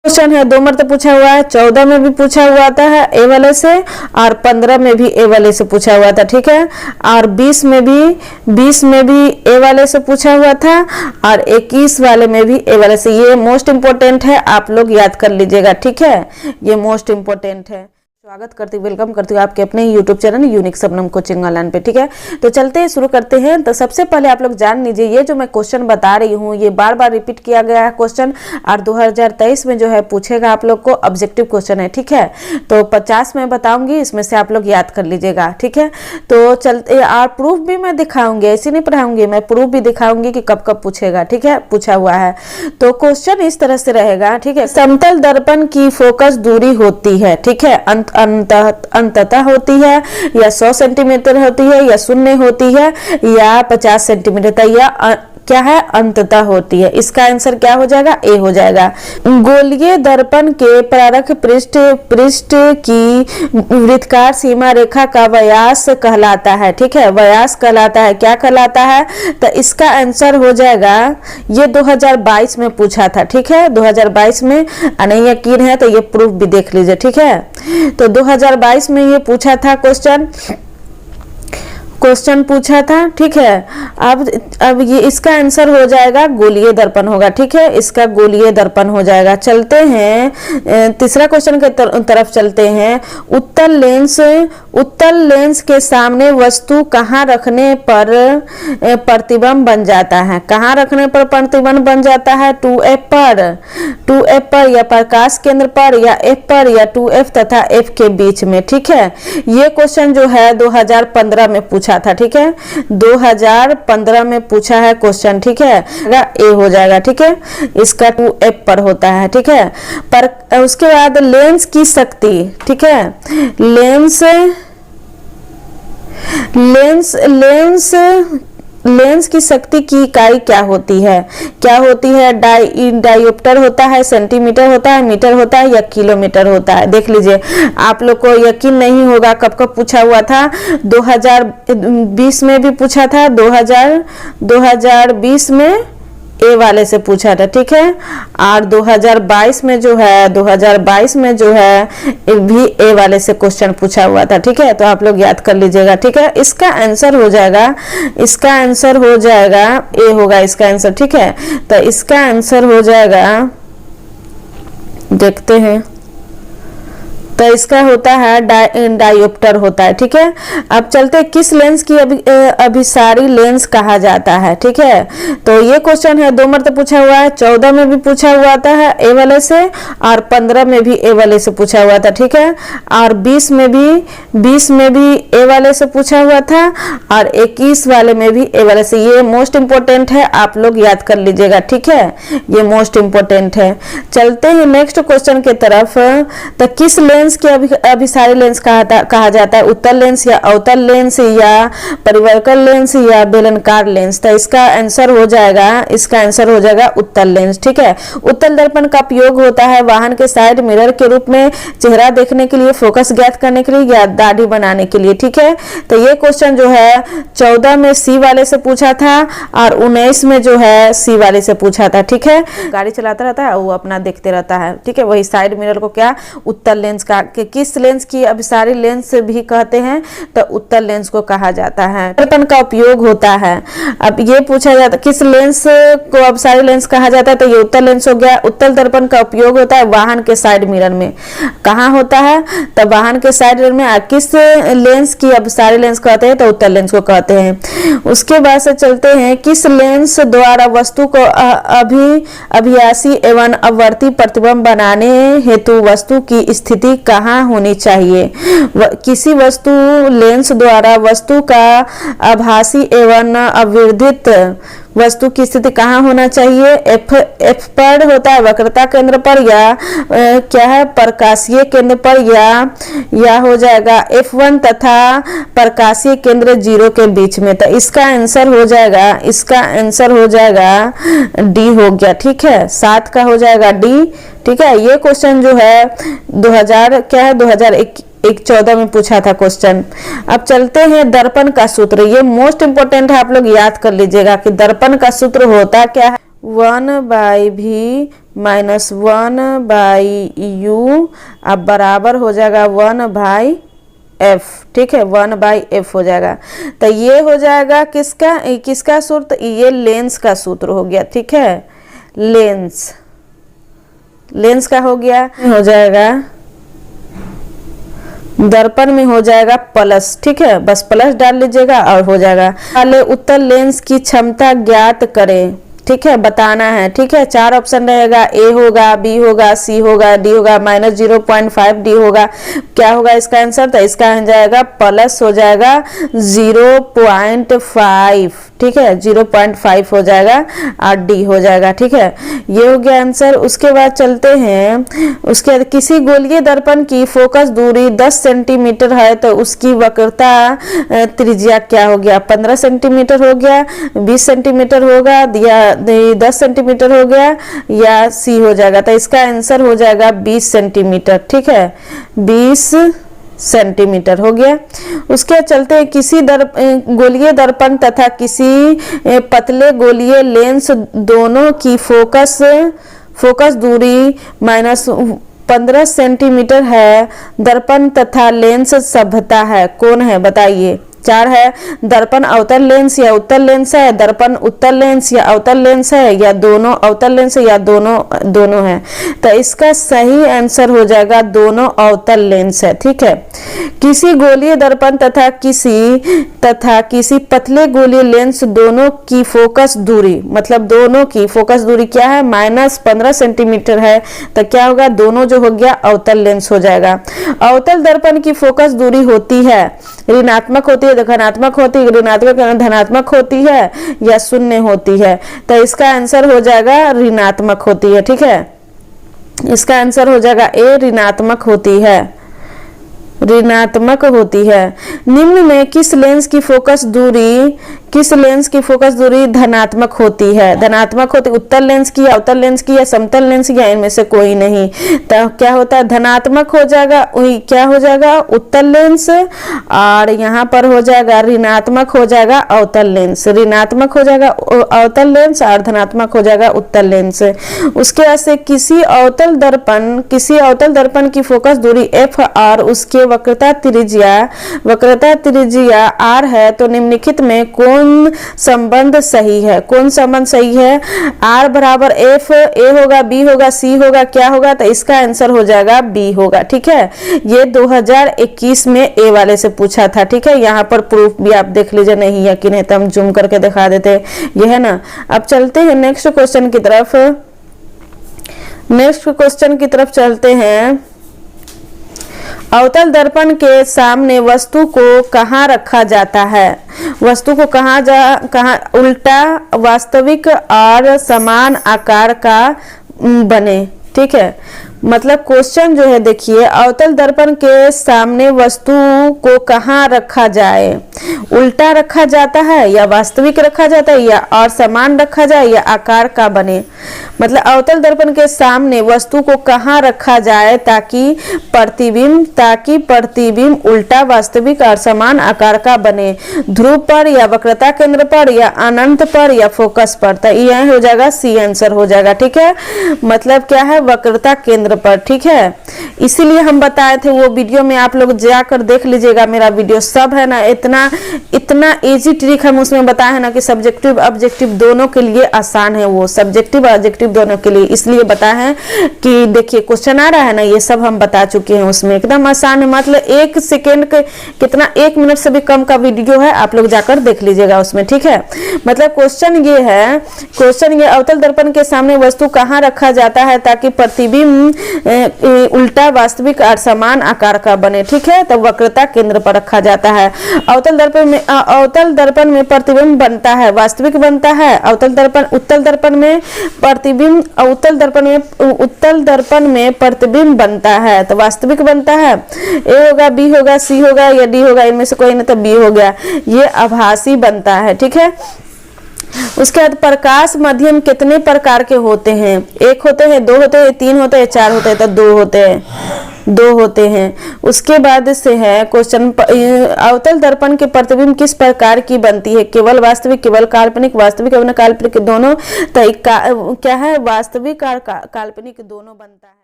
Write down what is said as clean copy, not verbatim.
Question है 2 मरतब पूछा हुआ है, 14 में भी पूछा हुआ था ए वाले से और 15 में भी ए वाले से पूछा हुआ था, ठीक है। और 20 में भी ए वाले से पूछा हुआ था और 21 वाले में भी ए वाले से। ये मोस्ट इंपोर्टेंट है, आप लोग याद कर लीजिएगा, ठीक है। ये मोस्ट इंपोर्टेंट है। स्वागत करती हूँ, वेलकम करती हूँ आपके अपने YouTube channel unique Shabnam coaching online पे, ठीक है। तो चलते हैं, शुरू करते हैं। तो सबसे पहले आप लोग जान लीजिए, ये जो मैं क्वेश्चन बता रही हूँ ये बार बार रिपीट किया गया है क्वेश्चन, और 2023 में जो है पूछेगा आप लोग को, ऑब्जेक्टिव क्वेश्चन है, ठीक है। तो 50 में बताऊंगी, इसमें से आप लोग याद कर लीजिएगा, ठीक है। तो चलते, और प्रूफ भी मैं दिखाऊंगी, ऐसे नहीं पढ़ाऊंगी, मैं प्रूफ भी दिखाऊंगी कि कब कब पूछेगा, ठीक है, पूछा हुआ है। तो क्वेश्चन इस तरह से रहेगा, ठीक है। समतल दर्पण की फोकस दूरी होती है, ठीक है, अंततः होती है या 100 सेंटीमीटर होती है या 0 होती है या 50 सेंटीमीटर या क्या है, अंततः होती है। इसका आंसर क्या हो जाएगा, ए हो जाएगा। गोलीय दर्पण के प्रारक पृष्ठ की वृत्तकार सीमा रेखा का व्यास कहलाता है, ठीक है, व्यास कहलाता है। क्या कहलाता है, तो इसका आंसर हो जाएगा, ये 2022 में पूछा था, ठीक है, 2022 में। नहीं यकीन है तो ये प्रूफ भी देख लीजिए, ठीक है। तो 2022 में ये पूछा था क्वेश्चन पूछा था, ठीक है। अब ये इसका आंसर हो जाएगा गोलीय दर्पण होगा, ठीक है, इसका गोलीय दर्पण हो जाएगा। चलते हैं तीसरा क्वेश्चन के तरफ चलते हैं। उत्तल लेंस के सामने वस्तु कहाँ रखने पर प्रतिबिंब बन जाता है, कहाँ रखने पर प्रतिबिंब बन जाता है, 2F पर या प्रकाश केंद्र पर या F पर या 2F तथा F के बीच में, ठीक है। ये क्वेश्चन जो है 2015 में पूछा था, ठीक है, 2015 में पूछा है क्वेश्चन, ठीक है, ए हो जाएगा, ठीक है, इसका 2F पर होता है, ठीक है। पर उसके बाद लेंस की शक्ति, ठीक है, लेंस की शक्ति की इकाई क्या होती है, डायोप्टर होता है, सेंटीमीटर होता है, मीटर होता है या किलोमीटर होता है। देख लीजिए, आप लोग को यकीन नहीं होगा कब कब पूछा हुआ था। 2020 में भी पूछा था, 2020 में ए वाले से पूछा था, ठीक है। और 2022 में जो है भी ए वाले से क्वेश्चन पूछा हुआ था, ठीक है। तो आप लोग याद कर लीजिएगा, ठीक है। इसका आंसर हो जाएगा ए होगा इसका आंसर, ठीक है। तो इसका आंसर हो जाएगा, देखते हैं, तो इसका होता है डायोप्टर होता है, ठीक है। अब चलते, किस लेंस की अभिसारी लेंस कहा जाता है, ठीक है। तो ये क्वेश्चन है 2 मरतब पूछा हुआ है, 14 में भी पूछा हुआ था ए वाले से और 15 में भी ए वाले से पूछा हुआ था, ठीक है। और 20 में भी ए वाले से पूछा हुआ था और 21 वाले में भी ए वाले से। ये मोस्ट इंपोर्टेंट है, आप लोग याद कर लीजिएगा, ठीक है, ये मोस्ट इंपोर्टेंट है। चलते हैं नेक्स्ट क्वेश्चन के तरफ। तो किस लेंस की अभिसारी लेंस कहा जाता है, उत्तल लेंस या अवतल लेंस या परिवर्तक लेंस या बेलनाकार लेंस। तो इसका आंसर हो जाएगा उत्तल लेंस, ठीक है। उत्तल दर्पण का उपयोग होता है वाहन के साइड मिरर के रूप में, चेहरा देखने के लिए, फोकस ज्ञात करने के लिए या दाढ़ी बनाने के लिए, ठीक है। तो ये क्वेश्चन जो है 14 में सी वाले से पूछा था और 19 में जो है सी वाले से पूछा था, ठीक है। गाड़ी चलाता रहता है, वो अपना देखते रहता है, ठीक है, वही साइड मिरर को क्या, उत्तल लेंस कि किस लेंस की अभिसारी लेंस भी कहते हैं, तो उत्तल लेंस को कहा जाता है। दर्पण का उपयोग होता है, अब ये पूछा जाता है किस लेंस को अभिसारी लेंस कहा जाता है, तो ये उत्तल लेंस हो गया। उत्तल दर्पण का उपयोग होता है वाहन के साइड मिरर में, कहाँ होता है, तो वाहन के साइड मिरर में। किस लेंस की अभिसारी लेंस कहते हैं, तो उत्तल लेंस को कहते हैं। उसके बाद से चलते हैं, किस लेंस द्वारा वस्तु को अभियासी एवं अवर्ती प्रतिबिंब बनाने हेतु वस्तु की स्थिति कहाँ होनी चाहिए। किसी वस्तु लेंस द्वारा वस्तु का आभासी एवं अविवर्धित वस्तु की स्थिति कहाँ होना चाहिए, एफ पर होता है, वक्रता केंद्र पर, या क्या है, प्रकाशीय केंद्र पर, या हो जाएगा F1 तथा प्रकाशीय केंद्र 0 के बीच में। तो इसका आंसर हो जाएगा डी हो गया, ठीक है, 7 का हो जाएगा डी, ठीक है। ये क्वेश्चन जो है 2014 में पूछा था क्वेश्चन। अब चलते हैं दर्पण का सूत्र, ये मोस्ट इंपोर्टेंट है, आप लोग याद कर लीजिएगा कि दर्पण का सूत्र होता क्या है। 1/v माइनस 1/u अब बराबर हो जाएगा 1/f। ठीक है, 1/f हो जाएगा। तो ये हो जाएगा किसका सूत्र, ये लेंस का सूत्र हो गया। ठीक है, लेंस का हो गया, हो जाएगा दर्पण में हो जाएगा प्लस। ठीक है, बस प्लस डाल लीजिएगा और हो जाएगा। पहले उत्तल लेंस की क्षमता ज्ञात करें। ठीक है, बताना है। ठीक है, 4 ऑप्शन रहेगा, ए होगा, बी होगा, सी होगा, डी होगा, माइनस 0.5 डी होगा। क्या होगा इसका आंसर, तो इसका आ जाएगा प्लस हो जाएगा 0.5। ठीक है, 0.5 हो जाएगा और डी हो जाएगा। ठीक है, ये हो गया आंसर। उसके बाद चलते हैं, उसके बाद किसी गोलीय दर्पण की फोकस दूरी 10 सेंटीमीटर है तो उसकी वक्रता त्रिज्या क्या हो गया, 15 सेंटीमीटर हो गया, 20 सेंटीमीटर होगा या 10 सेंटीमीटर हो गया या सी हो जाएगा। तो इसका आंसर हो जाएगा 20 सेंटीमीटर। ठीक है, 20 सेंटीमीटर हो गया। उसके चलते किसी गोलीय दर्पण तथा किसी पतले गोलीय लेंस दोनों की फोकस दूरी माइनस 15 सेंटीमीटर है। दर्पण तथा लेंस सभ्यता है, कौन है बताइए। 4 है, दर्पण अवतल लेंस या उत्तल लेंस है, दर्पण उत्तल लेंस या अवतल लेंस है, या दोनों अवतल लेंस है या दोनों है। तो इसका सही आंसर हो जाएगा दोनों अवतल लेंस है। ठीक है, किसी गोलीय दर्पण तथा किसी पतले गोलीय लेंस दोनों की फोकस दूरी, मतलब दोनों की फोकस दूरी क्या है, माइनस 15 सेंटीमीटर है। तो क्या होगा, दोनों जो हो गया अवतल लेंस हो जाएगा। अवतल दर्पण की फोकस दूरी होती है, ऋणात्मक होती है, धनात्मक होती है, ऋणात्मक धनात्मक होती है या शून्य होती है। तो इसका आंसर हो जाएगा ऋणात्मक होती है। ठीक है, इसका आंसर हो जाएगा ए, ऋणात्मक होती है। निम्न में किस लेंस की फोकस दूरी धनात्मक होती है, उत्तल लेंस की, अवतल लेंस की या समतल लेंस की, या इनमें से कोई नहीं। तो क्या होता है, धनात्मक हो जाएगा, क्या हो जाएगा उत्तल लेंस, और यहाँ पर हो जाएगा ऋणात्मक हो जाएगा अवतल लेंस, ऋणात्मक हो जाएगा अवतल लेंस और धनात्मक हो जाएगा उत्तल लेंस। उसके बाद से किसी अवतल दर्पण की फोकस दूरी f और उसके वक्रता त्रिज्या r है तो निम्नलिखित में कौन संबंध सही है, r बराबर f, a होगा, b होगा, c होगा, क्या होगा, तो इसका आंसर हो जाएगा b होगा। ठीक है, ये 2021 में ए वाले से पूछा था। ठीक है, यहाँ पर प्रूफ भी आप देख लीजिए, नहीं यकीन है तो हम जूम करके दिखा देते, ये है ना। अब चलते हैं नेक्स्ट क्वेश्चन की तरफ चलते हैं। अवतल दर्पण के सामने वस्तु को कहाँ रखा जाता है, कहाँ उल्टा, वास्तविक और समान आकार का बने। ठीक है, मतलब क्वेश्चन जो है देखिए, अवतल दर्पण के सामने वस्तु को कहाँ रखा जाए, उल्टा रखा जाता है या वास्तविक रखा जाता है या और समान रखा जाए या आकार का बने। मतलब अवतल दर्पण के सामने वस्तु को कहाँ रखा जाए ताकि प्रतिबिंब उल्टा, वास्तविक और समान आकार का बने, ध्रुव पर या वक्रता केंद्र पर या अनंत पर या फोकस पर। तो यह हो जाएगा सी आंसर हो जाएगा। ठीक है, मतलब क्या है, वक्रता केंद्र पर। ठीक है, इसीलिए हम बताए थे वो वीडियो में, आप लोग जाकर देख लीजिएगा मेरा वीडियो, सब है ना, इतना इजी ट्रिक हम उसमें बताए हैं ना कि सब्जेक्टिव ऑब्जेक्टिव दोनों के लिए आसान है, वो सब्जेक्टिव ऑब्जेक्टिव दोनों के लिए इसलिए बताए हैं कि देखिए क्वेश्चन आ रहा है ना, ये सब हम बता चुके हैं उसमें, एकदम आसान है। मतलब 1 सेकेंड के कितना, 1 मिनट से भी कम का वीडियो है, आप लोग जाकर देख लीजिएगा उसमें। ठीक है, मतलब क्वेश्चन ये है, अवतल दर्पण के सामने वस्तु कहाँ रखा जाता है ताकि प्रतिबिंब उल्टा, वास्तविक और समान आकार का बने। ठीक है, तो वक्रता केंद्र पर रखा जाता है। अवतल दर्पण में प्रतिबिंब बनता है, वास्तविक बनता है। उत्तल दर्पण में प्रतिबिंब बनता है तो वास्तविक बनता है। ए होगा, बी होगा, सी होगा या डी होगा, इनमें से कोई नहीं तो बी हो गया, ये आभासी बनता है। ठीक है, उसके बाद प्रकाश माध्यम कितने प्रकार के होते हैं, 1 होते हैं, 2 होते हैं, 3 होते हैं, 4 होते हैं, तो 2 होते हैं। दो होते हैं। उसके बाद से है क्वेश्चन, अवतल दर्पण के प्रतिबिंब किस प्रकार की बनती है? केवल वास्तविक, केवल काल्पनिक, वास्तविक एवं काल्पनिक दोनों। तो क्या है, वास्तविक और काल्पनिक दोनों बनता है।